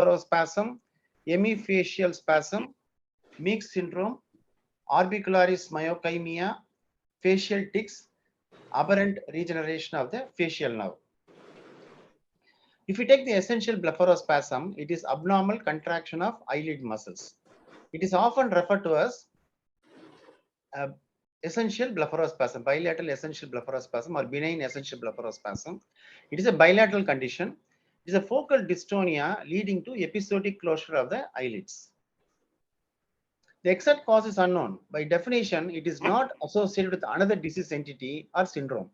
blepharospasm, hemifacial spasm, Meeks syndrome, orbicularis myokymia, facial tics, aberrant regeneration of the facial nerve. If you take the essential blepharospasm, it is abnormal contraction of eyelid muscles. It is often referred to as essential blepharospasm, bilateral essential blepharospasm or benign essential blepharospasm. It is a bilateral condition. It is a focal dystonia leading to episodic closure of the eyelids. The exact cause is unknown. By definition, it is not associated with another disease entity or syndrome.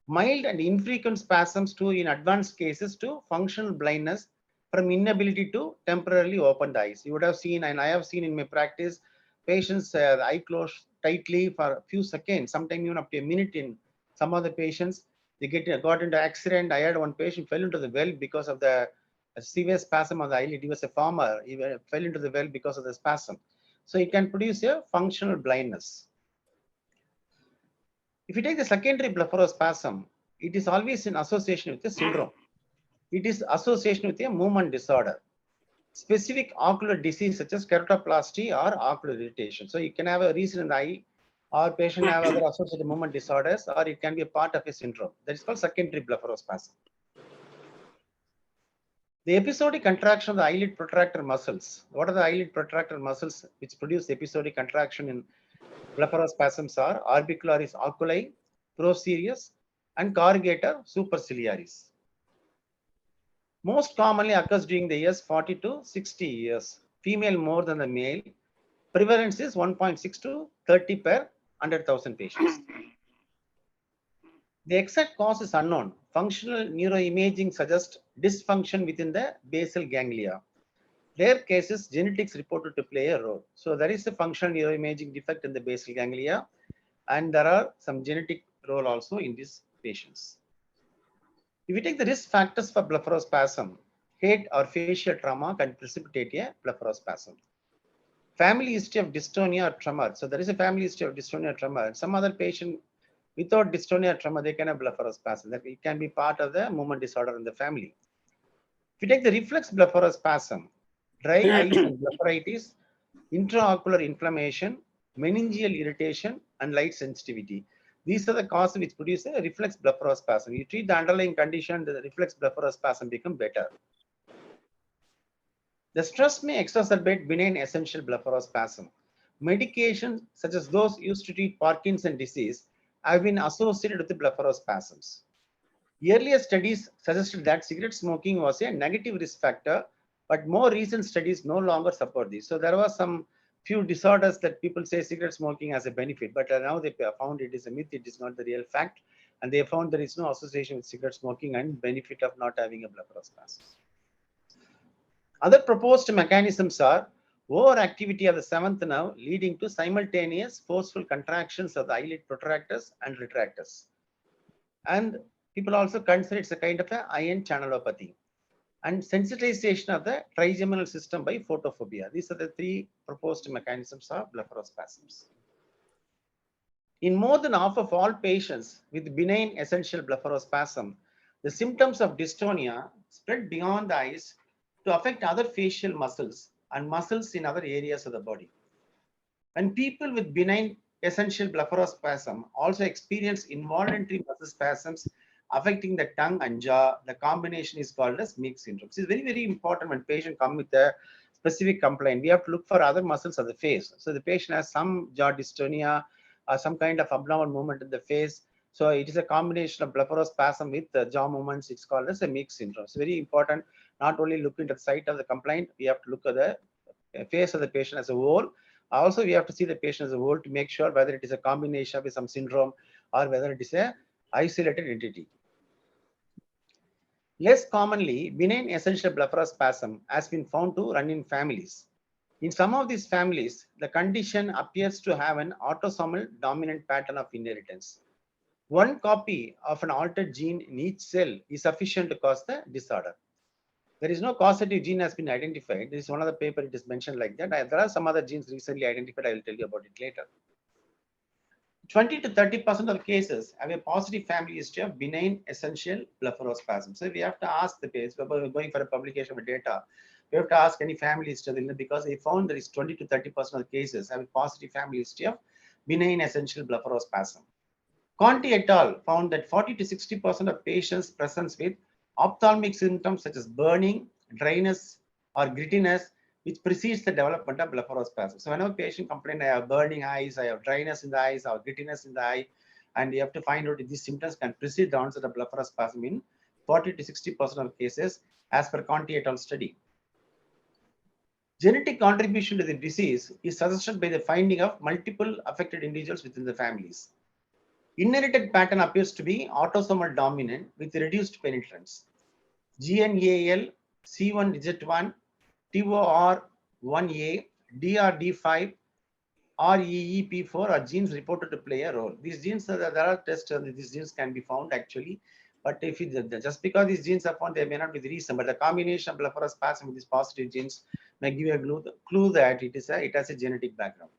Mild and infrequent spasms to, in advanced cases, to functional blindness from inability to temporarily open the eyes. You would have seen, and I have seen in my practice, patients the eye closed tightly for a few seconds, sometimes even up to a minute. In some of the patients, they got into accident. I had one patient fell into the well because of the severe spasm of the eyelid. He was a farmer. He fell into the well because of the spasm. So it can produce a functional blindness. If you take the secondary blepharospasm, it is always in association with a syndrome. It is association with a movement disorder, specific ocular disease such as keratoplasty or ocular irritation. So you can have a reason in the eye, or patient have other associated movement disorders, or it can be a part of a syndrome. That is called secondary blepharospasm. The episodic contraction of the eyelid protractor muscles. What are the eyelid protractor muscles which produce episodic contraction in blepharospasms are orbicularis oculi, procerus, and corrugator superciliaris. Most commonly occurs during the years 40 to 60 years. Female more than the male. Prevalence is 1.6 to 30 per 100,000 patients. The exact cause is unknown. Functional neuroimaging suggests dysfunction within the basal ganglia. Rare cases, genetics reported to play a role. So there is a functional neuroimaging defect in the basal ganglia, and there are some genetic role also in these patients. If you take the risk factors for blepharospasm, head or facial trauma can precipitate a blepharospasm. Family history of dystonia or tremor. So there is a family history of dystonia or tremor. Some other patient without dystonia or tremor, they can have blepharospasm. That it can be part of the movement disorder in the family. If you take the reflex blepharospasm, dry eyes and blepharitis, intraocular inflammation, meningeal irritation, and light sensitivity. These are the causes which produce a reflex blepharospasm. You treat the underlying condition, the reflex blepharospasm become better. The stress may exacerbate benign essential blepharospasm. Medications such as those used to treat Parkinson's disease have been associated with the blepharospasms. Earlier studies suggested that cigarette smoking was a negative risk factor, but more recent studies no longer support this. So there was some few disorders that people say cigarette smoking has a benefit, but now they found it is a myth. It is not the real fact, and they found there is no association with cigarette smoking and benefit of not having a blepharospasm. Other proposed mechanisms are overactivity of the seventh nerve leading to simultaneous forceful contractions of the eyelid protractors and retractors. And people also consider it's a kind of an ion channelopathy. And sensitization of the trigeminal system by photophobia. These are the three proposed mechanisms of blepharospasms. In more than half of all patients with benign essential blepharospasm, the symptoms of dystonia spread beyond the eyes to affect other facial muscles and muscles in other areas of the body. And people with benign essential blepharospasm also experience involuntary muscle spasms affecting the tongue and jaw. The combination is called as Meeks syndrome. This is very, very important when patient come with a specific complaint. We have to look for other muscles of the face. So the patient has some jaw dystonia or some kind of abnormal movement in the face. So it is a combination of blepharospasm with jaw movements. It's called as a Meeks syndrome. It's very important. Not only look into the site of the complaint, we have to look at the face of the patient as a whole. Also, we have to see the patient as a whole to make sure whether it is a combination with some syndrome or whether it is a isolated entity. Less commonly, benign essential blepharospasm has been found to run in families. In some of these families, the condition appears to have an autosomal dominant pattern of inheritance. One copy of an altered gene in each cell is sufficient to cause the disorder. There is no causative gene has been identified. This is one of the paper, it is mentioned like that. There are some other genes recently identified. I will tell you about it later. 20 to 30% of cases have a positive family history of benign essential blepharospasm. So we have to ask the patient, we're going for a publication of data, we have to ask any family history because they found there is 20 to 30% of cases have a positive family history of benign essential blepharospasm. Conti et al. Found that 40 to 60% of patients present with ophthalmic symptoms such as burning, dryness, or grittiness, which precedes the development of blepharospasm. So whenever a patient complains, I have burning eyes, I have dryness in the eyes, or grittiness in the eye, and you have to find out if these symptoms can precede the onset of blepharospasm in 40 to 60% of cases, as per Conti et al. Study. Genetic contribution to the disease is suggested by the finding of multiple affected individuals within the families. Inherited pattern appears to be autosomal dominant with reduced penetrance. GNAL, C1Z1, TOR1A, DRD5, REEP4 are genes reported to play a role. These genes, there are tests, these genes can be found actually. But if just because these genes are found, they may not be the reason. But the combination of blepharospasm with these positive genes may give you a clue that it has a genetic background.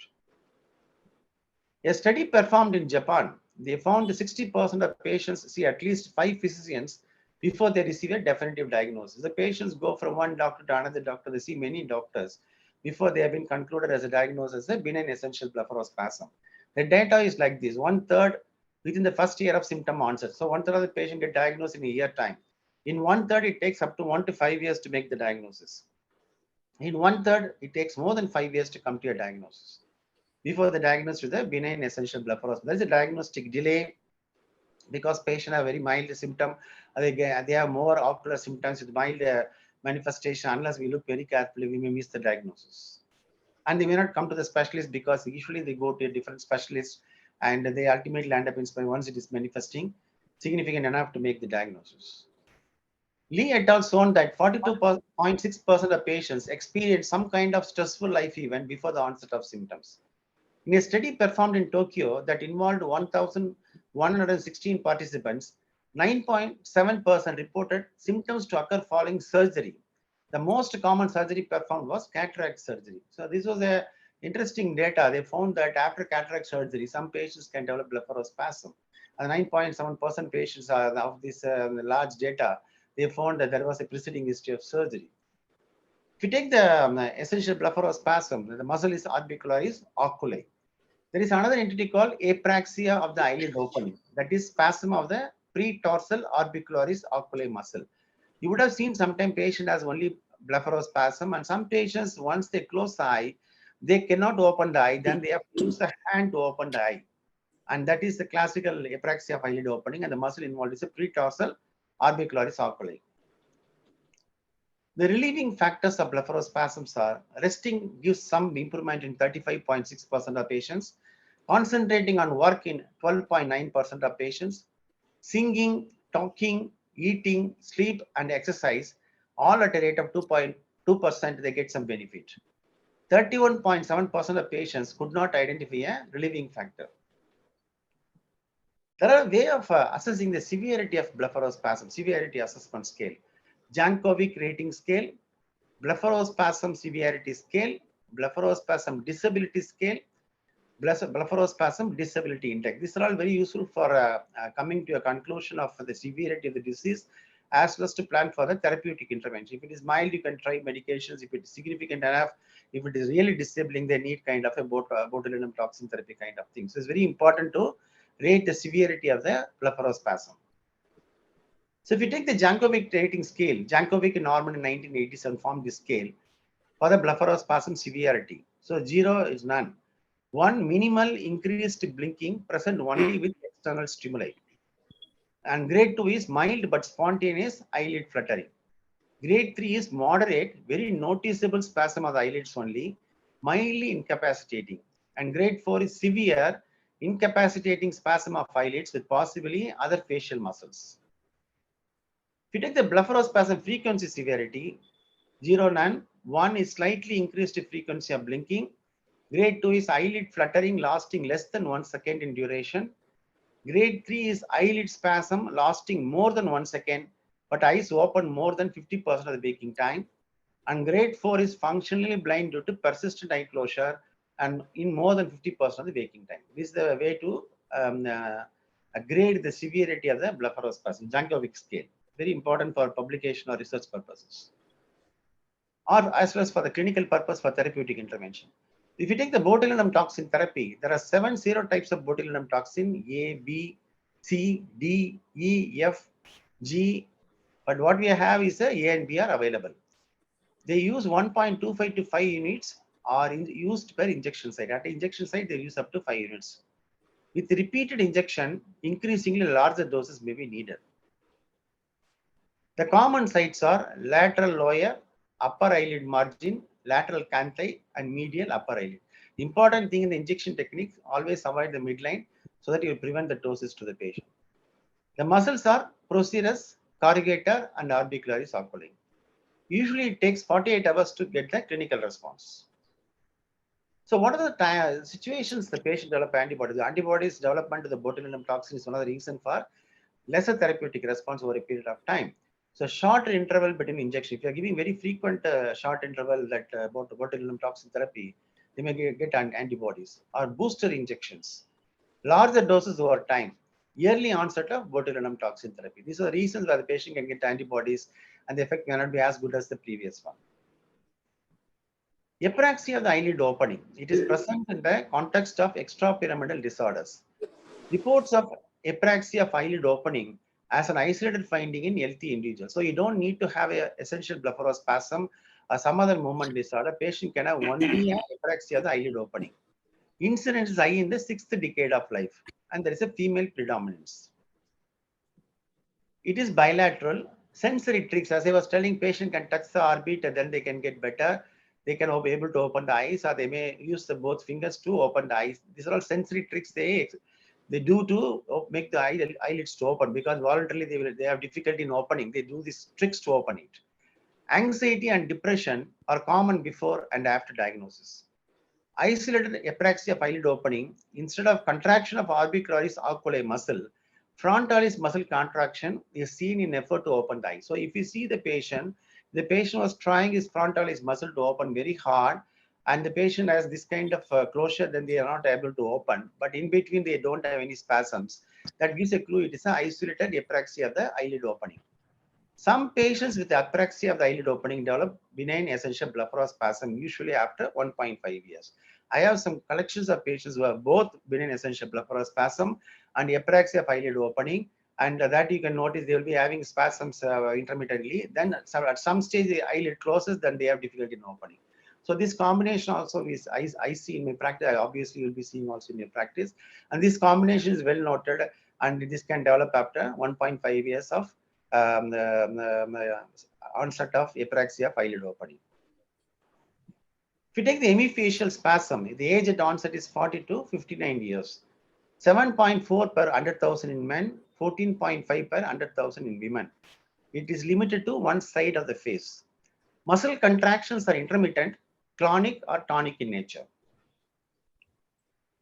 A study performed in Japan, they found 60% of patients see at least 5 physicians before they receive a definitive diagnosis. The patients go from one doctor to another doctor, they see many doctors before they have been concluded as a diagnosis as a benign essential blepharospasm. The data is like this: 1/3 within the first year of symptom onset. So 1/3 of the patient get diagnosed in a year time. In 1/3, it takes up to 1 to 5 years to make the diagnosis. In 1/3, it takes more than 5 years to come to a diagnosis before the diagnosis with a benign essential blepharospasm. There is a diagnostic delay because patients have very mild symptom. They have more ocular symptoms with mild manifestation. Unless we look very carefully, we may miss the diagnosis. And they may not come to the specialist because usually they go to a different specialist and they ultimately end up in once it is manifesting significant enough to make the diagnosis. Lee et al. Shown that 42.6% of patients experience some kind of stressful life event before the onset of symptoms. In a study performed in Tokyo that involved 1,116 participants, 9.7% reported symptoms to occur following surgery. The most common surgery performed was cataract surgery. So this was a interesting data. They found that after cataract surgery, some patients can develop blepharospasm. And 9.7% patients of this large data, they found that there was a preceding history of surgery. If you take the essential blepharospasm, the muscle is orbicularis oculi. There is another entity called apraxia of the eyelid opening. That is spasm of the pretarsal orbicularis oculi muscle. You would have seen sometimes patient has only blepharospasm, and some patients, once they close the eye, they cannot open the eye. Then they have to use the hand to open the eye. And that is the classical apraxia of eyelid opening, and the muscle involved is a pretarsal orbicularis oculi. The relieving factors of blepharospasms are resting gives some improvement in 35.6% of patients, concentrating on work in 12.9% of patients, singing, talking, eating, sleep, and exercise, all at a rate of 2.2%, they get some benefit. 31.7% of patients could not identify a relieving factor. There are a way of assessing the severity of blepharospasm, severity assessment scale. Jankovic rating scale, blepharospasm severity scale, blepharospasm disability scale, blepharospasm disability index. These are all very useful for coming to a conclusion of the severity of the disease, as well as to plan for the therapeutic intervention. If it is mild, you can try medications. If it is significant enough, if it is really disabling, they need kind of a botulinum toxin therapy kind of thing. So it's very important to rate the severity of the blepharospasm. So if you take the Jankovic rating scale, Jankovic and Norman in 1987 formed this scale for the blepharospasm severity. So 0 is none. 1, minimal increased blinking present only with external stimuli. And grade 2 is mild but spontaneous eyelid fluttering. Grade 3 is moderate, very noticeable spasm of the eyelids only, mildly incapacitating. And grade 4 is severe, incapacitating spasm of eyelids with possibly other facial muscles. If you take the blepharospasm frequency severity, 0 none, 1 is slightly increased frequency of blinking, grade 2 is eyelid fluttering lasting less than 1 second in duration, grade 3 is eyelid spasm lasting more than 1 second, but eyes open more than 50% of the waking time, and grade 4 is functionally blind due to persistent eye closure and in more than 50% of the waking time. This is the way to grade the severity of the blepharospasm, Jankovic scale. Very important for publication or research purposes, or as well as for the clinical purpose for therapeutic intervention. If you take the botulinum toxin therapy, there are 7 serotypes of botulinum toxin: A, B, C, D, E, F, G. But what we have is A and B are available. They use 1.25 to 5 units are used per injection site. At the injection site, they use up to 5 units. With repeated injection, increasingly larger doses may be needed. The common sites are lateral lower, upper eyelid margin, lateral canthi, and medial upper eyelid. The important thing in the injection technique, always avoid the midline so that you prevent the ptosis to the patient. The muscles are procerus, corrugator, and orbicularis oculi. Usually it takes 48 hours to get the clinical response. So what are the situations the patient develop antibodies? The antibodies development to the botulinum toxin is one of the reasons for lesser therapeutic response over a period of time. So short interval between injection. If you are giving very frequent short interval that botulinum toxin therapy, they may get antibodies or booster injections. Larger doses over time. Yearly onset of botulinum toxin therapy. These are the reasons why the patient can get antibodies and the effect may not be as good as the previous one. Apraxia of the eyelid opening. It is present in the context of extrapyramidal disorders. Reports of apraxia of eyelid opening as an isolated finding in healthy individuals. So you don't need to have an essential blepharospasm or some other movement disorder. Patient can have only an apraxia of the eyelid opening. Incidence is high in the 6th decade of life, and there is a female predominance. It is bilateral. Sensory tricks, as I was telling, patient can touch the orbit and then they can get better. They can be able to open the eyes, or they may use both fingers to open the eyes. These are all sensory tricks they do to make the eyelids to open, because voluntarily they have difficulty in opening. They do these tricks to open it. Anxiety and depression are common before and after diagnosis. Isolated apraxia of eyelid opening, instead of contraction of orbicularis oculi muscle, frontalis muscle contraction is seen in effort to open the eye. So if you see the patient was trying his frontalis muscle to open very hard, and the patient has this kind of closure, then they are not able to open. But in between, they don't have any spasms. That gives a clue it is an isolated apraxia of the eyelid opening. Some patients with apraxia of the eyelid opening develop benign essential blepharospasm, usually after 1.5 years. I have some collections of patients who have both benign essential blepharospasm and apraxia of eyelid opening, and that you can notice they will be having spasms intermittently. Then at some stage the eyelid closes, then they have difficulty in opening. So this combination also is I see in my practice. Obviously, you'll be seeing also in your practice, and this combination is well noted, and this can develop after 1.5 years of onset of apraxia of eyelid opening. If you take the hemifacial spasm, the age at onset is 40 to 59 years. 7.4 per 100,000 in men, 14.5 per 100,000 in women. It is limited to one side of the face. Muscle contractions are intermittent, clonic or tonic in nature.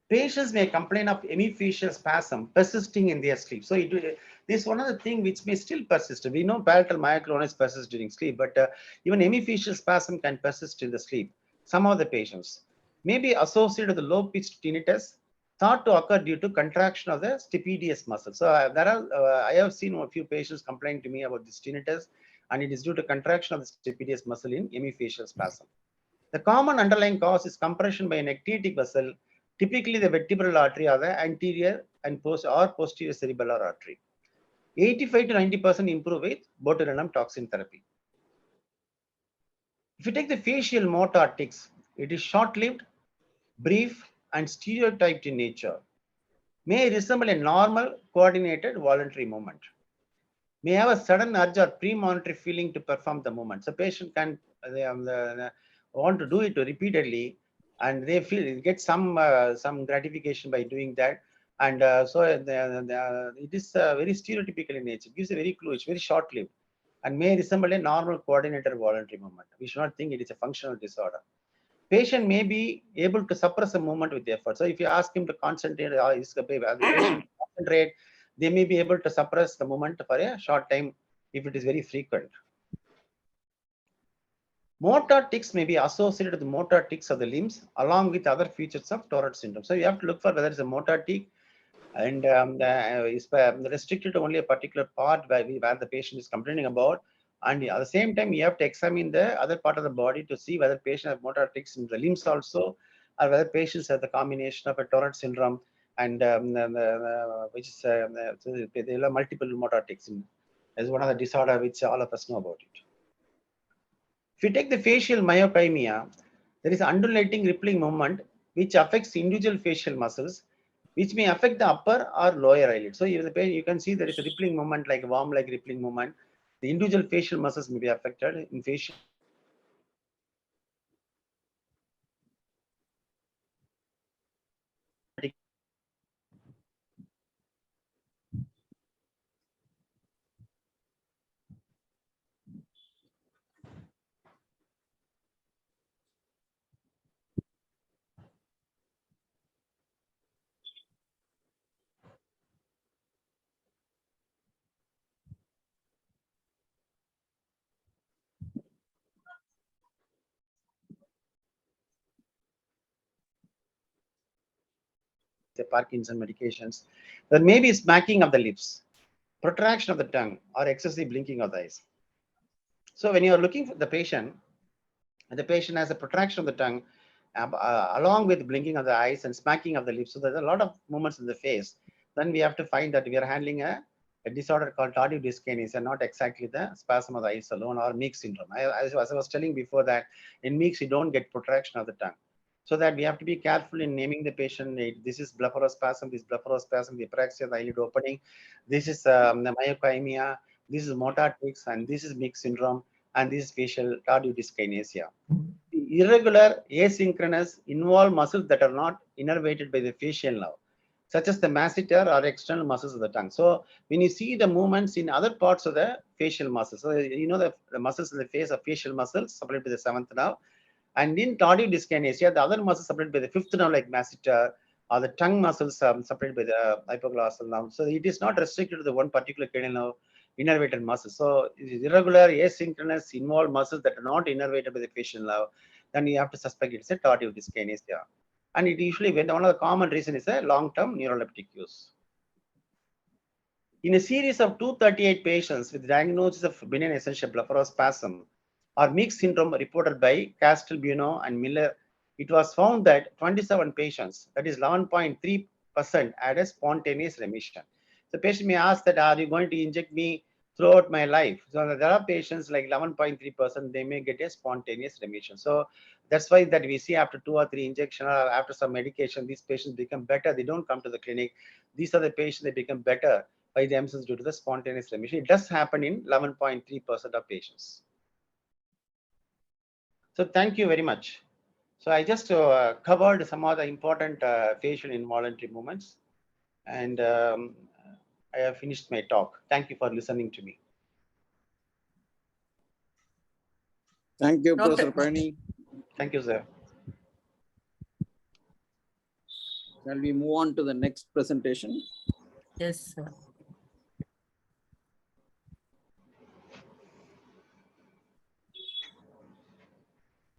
Patients may complain of hemifacial spasm persisting in their sleep. So this is one of the things which may still persist. We know palatal myoclonus persists during sleep, but even hemifacial spasm can persist in the sleep. Some of the patients may be associated with the low-pitched tinnitus, thought to occur due to contraction of the stapedius muscle. So I have seen a few patients complain to me about this tinnitus, and it is due to contraction of the stapedius muscle in hemifacial spasm. The common underlying cause is compression by an ectatic vessel, typically the vertebral artery or the anterior and posterior cerebellar artery. 85 to 90% improve with botulinum toxin therapy. If you take the facial motor tics, it is short-lived, brief, and stereotyped in nature. May resemble a normal, coordinated, voluntary movement. May have a sudden urge or premonitory feeling to perform the movement. So patient can want to do it repeatedly, and they get some gratification by doing that. And it is very stereotypical in nature. It gives a very clue. It's very short-lived and may resemble a normal coordinated voluntary movement. We should not think it is a functional disorder. Patient may be able to suppress a movement with effort. So if you ask him to concentrate, they may be able to suppress the movement for a short time if it is very frequent. Motor tics may be associated with the motor tics of the limbs along with other features of Tourette syndrome. So you have to look for whether it's a motor tic and is restricted to only a particular part where the patient is complaining about. And at the same time, you have to examine the other part of the body to see whether patient has motor tics in the limbs also, or whether patients have the combination of a Tourette syndrome and which is there are multiple motor tics as one of the disorder which all of us know about it. If you take the facial myokymia, there is undulating rippling movement which affects individual facial muscles, which may affect the upper or lower eyelid. So you can see there is a rippling movement, like worm like rippling movement. The individual facial muscles may be affected in facial. The Parkinson medications, there may be smacking of the lips, protraction of the tongue, or excessive blinking of the eyes. So when you are looking for the patient, and the patient has a protraction of the tongue, along with blinking of the eyes and smacking of the lips, so there's a lot of movements in the face, then we have to find that we are handling a disorder called tardive dyskinesia, not exactly the spasm of the eyes alone or Meeks syndrome. As I was telling before, that in Meeks you don't get protraction of the tongue. So that we have to be careful in naming the patient. This is blepharospasm, this blepharospasm, the apraxia of the eyelid opening. This is the myokymia, this is motor tics, and this is Meeks syndrome, and this is facial tardive dyskinesia. Irregular, asynchronous, involve muscles that are not innervated by the facial nerve, such as the masseter or external muscles of the tongue. So when you see the movements in other parts of the facial muscles, so you know the muscles in the face are facial muscles supplied by the seventh nerve. And in tardive dyskinesia, the other muscles supplied by the fifth nerve, like masseter, or the tongue muscles supplied by the hypoglossal nerve. So it is not restricted to the one particular cranial nerve innervated muscles. So it is irregular, asynchronous, involved muscles that are not innervated by the facial nerve, then you have to suspect it's a tardive dyskinesia. And it usually, when one of the common reason is a long-term neuroleptic use. In a series of 238 patients with diagnosis of benign essential blepharospasm or Meeks syndrome reported by Castelbuono and Miller, it was found that 27 patients, that is 11.3%, had a spontaneous remission. The patient may ask that, are you going to inject me throughout my life? So there are patients like 11.3%, they may get a spontaneous remission. So that's why that we see after 2 or 3 injections or after some medication, these patients become better. They don't come to the clinic. These are the patients that become better by themselves due to the spontaneous remission. It does happen in 11.3% of patients. So thank you very much. So I just covered some of the important facial involuntary movements, and I have finished my talk. Thank you for listening to me. Thank you, Professor Pazhani. Thank you, sir. Shall we move on to the next presentation? Yes, sir.